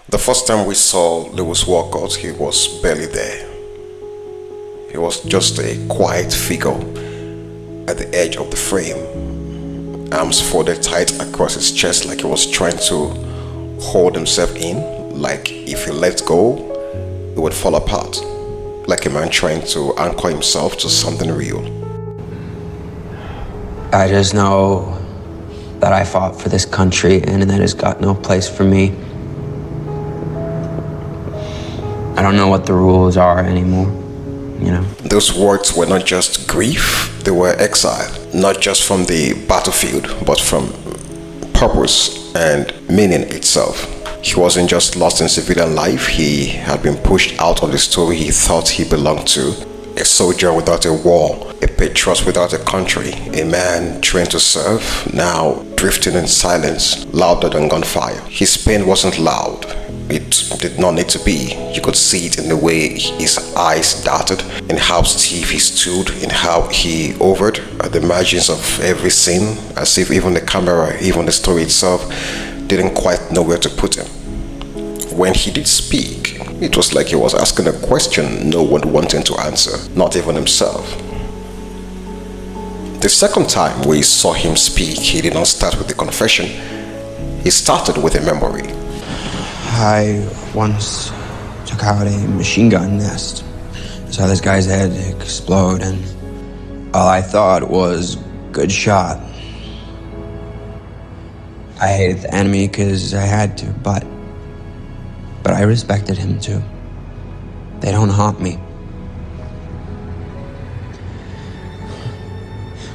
The first time we saw Lewis Walcott, he was barely there. He was just a quiet figure at the edge of the frame, arms folded tight across his chest like he was trying to hold himself in, like if he let go, it would fall apart, like a man trying to anchor himself to something real. I just know that I fought for this country and that it's got no place for me. I don't know what the rules are anymore, you know? Those words were not just grief, they were exile, not just from the battlefield, but from purpose and meaning itself. He wasn't just lost in civilian life, he had been pushed out of the story he thought he belonged to. A soldier without a war, a patriot without a country, a man trained to serve, now drifting in silence, louder than gunfire. His pain wasn't loud. It did not need to be. You could see it in the way his eyes darted, in how stiff he stood, in how he hovered at the margins of every scene, as if even the camera, even the story itself, didn't quite know where to put him. When he did speak, it was like he was asking a question no one wanted to answer, not even himself. The second time we saw him speak, he did not start with a confession. He started with a memory. I once took out a machine gun nest. I saw this guy's head explode and all I thought was, good shot. I hated the enemy because I had to, but I respected him too. They don't haunt me.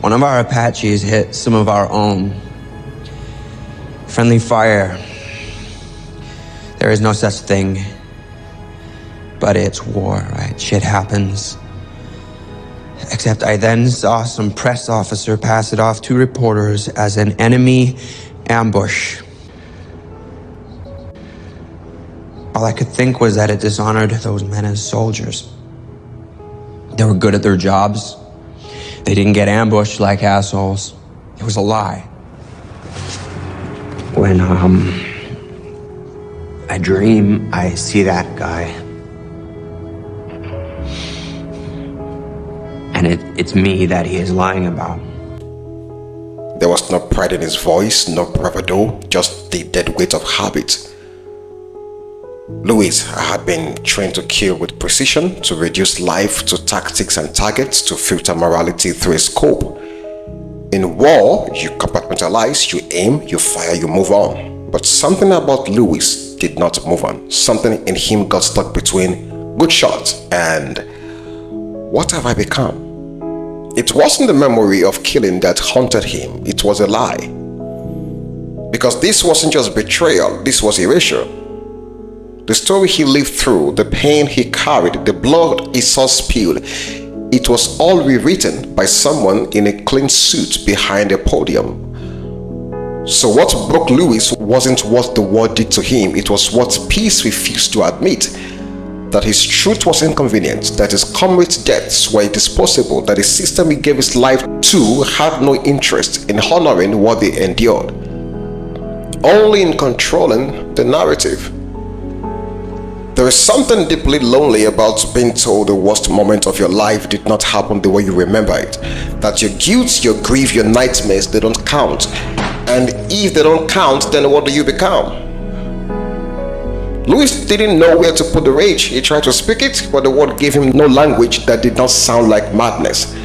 One of our Apaches hit some of our own. Friendly fire. There is no such thing, but it's war, right? Shit happens. Except I then saw some press officer pass it off to reporters as an enemy ambush. All I could think was that it dishonored those men as soldiers. They were good at their jobs. They didn't get ambushed like assholes. It was a lie. When, I dream, I see that guy. And it's me that he is lying about. There was no pride in his voice, no bravado, just the dead weight of habit. Louis had been trained to kill with precision, to reduce life to tactics and targets, to filter morality through a scope. In war, you compartmentalize, you aim, you fire, you move on. But something about Louis did not move on. Something in him got stuck between good shot and what have I become? It wasn't the memory of killing that haunted him, it was a lie. Because this wasn't just betrayal, this was erasure. The story he lived through, the pain he carried, the blood he saw spilled, it was all rewritten by someone in a clean suit behind a podium. So what broke Louis wasn't what the war did to him, it was what peace refused to admit. That his truth was inconvenient, that his comrades' deaths were disposable, that the system he gave his life to had no interest in honoring what they endured, only in controlling the narrative. There is something deeply lonely about being told the worst moment of your life did not happen the way you remember it. That your guilt, your grief, your nightmares, they don't count. And if they don't count, then what do you become? Louis didn't know where to put the rage. He tried to speak it, but the word gave him no language that did not sound like madness.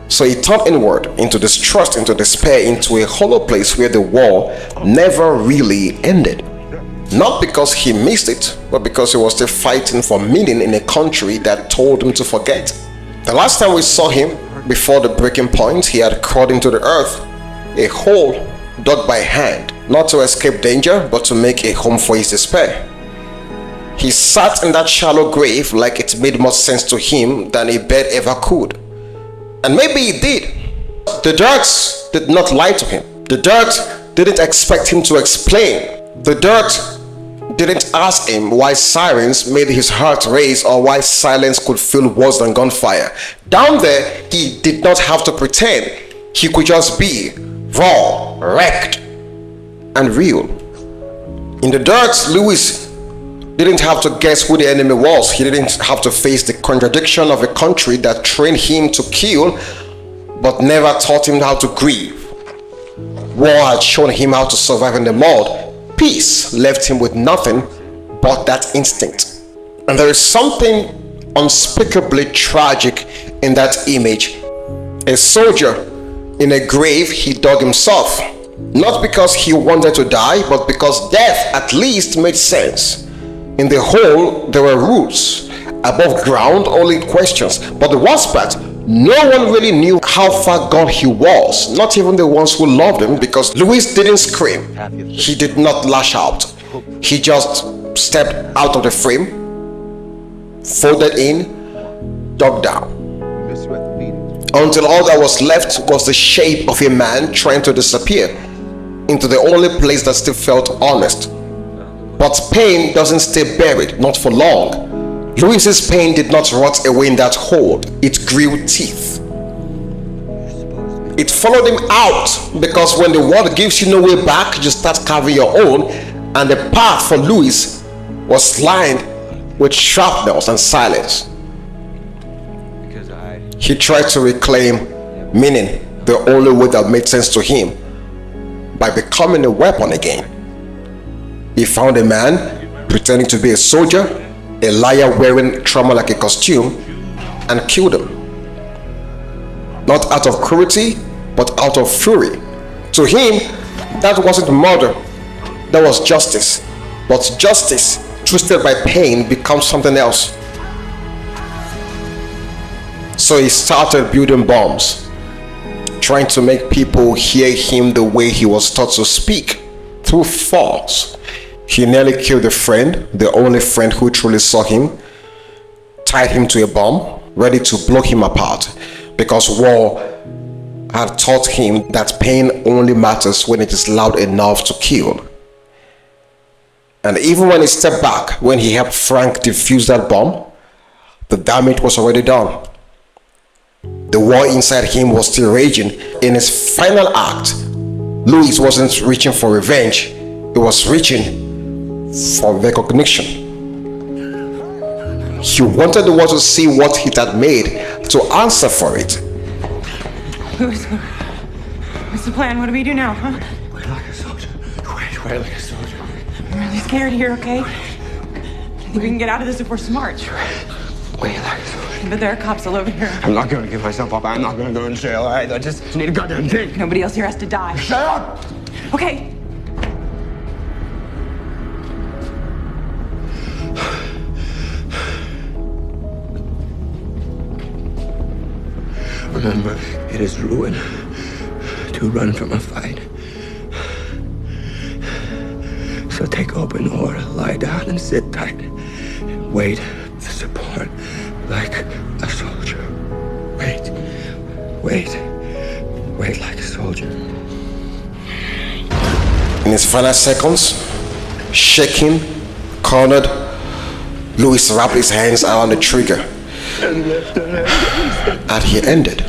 So he turned inward, into distrust, into despair, into a hollow place where the war never really ended. Not because he missed it, but because he was still fighting for meaning in a country that told him to forget. The last time we saw him, before the breaking point, he had crawled into the earth, a hole dug by hand, not to escape danger, but to make a home for his despair. He sat in that shallow grave like it made more sense to him than a bed ever could. And maybe it did. The dirt did not lie to him. The dirt didn't expect him to explain. The dirt didn't ask him why sirens made his heart race or why silence could feel worse than gunfire. Down there, he did not have to pretend. He could just be raw, wrecked, and real. In the dirt, Louis didn't have to guess who the enemy was. He didn't have to face the contradiction of a country that trained him to kill but never taught him how to grieve. War had shown him how to survive in the mud. Peace left him with nothing but that instinct. And there is something unspeakably tragic in that image. A soldier in a grave he dug himself, not because he wanted to die, but because death at least made sense. In the hole there were roots, above ground only questions. But the worst part, no one really knew how far gone he was, not even the ones who loved him, because Louis didn't scream. He did not lash out. He just stepped out of the frame, folded in, dug down, until all that was left was the shape of a man trying to disappear into the only place that still felt honest. But pain doesn't stay buried, not for long. Louis's pain did not rot away in that hole. It grew teeth. It followed him out, because when the world gives you no way back, you start carving your own, and the path for Louis was lined with shrapnels and silence. He tried to reclaim meaning the only way that made sense to him, by becoming a weapon again. He found a man pretending to be a soldier, a liar wearing trauma like a costume, and killed him. Not out of cruelty, but out of fury. To him, that wasn't murder, that was justice. But justice, twisted by pain, becomes something else. So he started building bombs, trying to make people hear him the way he was taught to speak, through force. He nearly killed a friend, the only friend who truly saw him, tied him to a bomb, ready to blow him apart, because war had taught him that pain only matters when it is loud enough to kill. And even when he stepped back, when he helped Frank defuse that bomb, the damage was already done. The war inside him was still raging. In his final act, Louis wasn't reaching for revenge, he was reaching for recognition. He wanted the world to see what he had made, to answer for it. Louis, what's the plan? What do we do now, huh? Wait like a soldier. Wait like a soldier. I'm really scared here, okay? I think we can get out of this if we're smart. Wait like a soldier. But there are cops all over here. I'm not going to give myself up. I'm not going to go in jail. All right? I just need a goddamn thing. Nobody else here has to die. Shut up! Okay. Remember, it is ruin to run from a fight. So take open order, lie down and sit tight. Wait for support like a soldier. Wait like a soldier. In his final seconds, shaking, cornered, Louis wrapped his hands around the trigger. And he ended.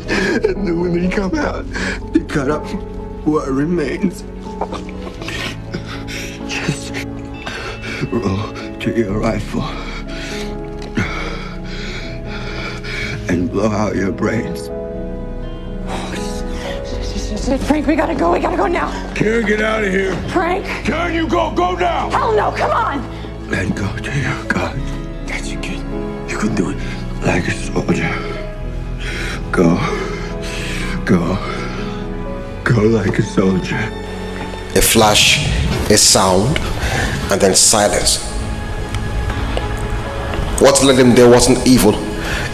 And the women come out to cut up what remains. Just roll to your rifle and blow out your brains. Frank, we gotta go now. Karen, get out of here. Frank! Karen, you go now. Hell no, come on! And go to your God. Yes, you can. You can do it like a soldier. Go like a soldier. A flash, a sound, and then silence. What led him there wasn't evil,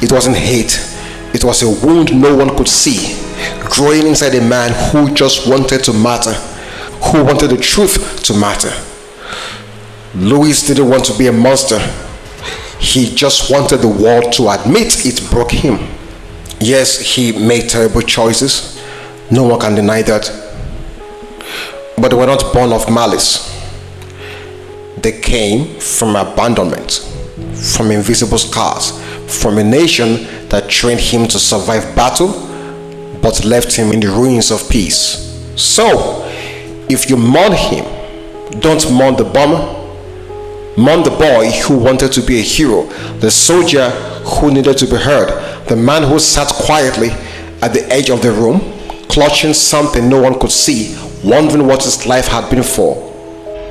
it wasn't hate, it was a wound no one could see, growing inside a man who just wanted to matter, who wanted the truth to matter. Louis didn't want to be a monster. He just wanted the world to admit it broke him. Yes, he made terrible choices. No one can deny that. But they were not born of malice. They came from abandonment, from invisible scars, from a nation that trained him to survive battle, but left him in the ruins of peace. So, if you mourn him, don't mourn the bomber, Mourn the boy who wanted to be a hero, the soldier who needed to be heard, the man who sat quietly at the edge of the room, clutching something no one could see, wondering what his life had been for.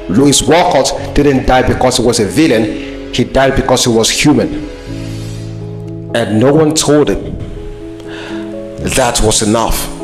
Louis Walcott didn't die because he was a villain, he died because he was human. And no one told him that was enough.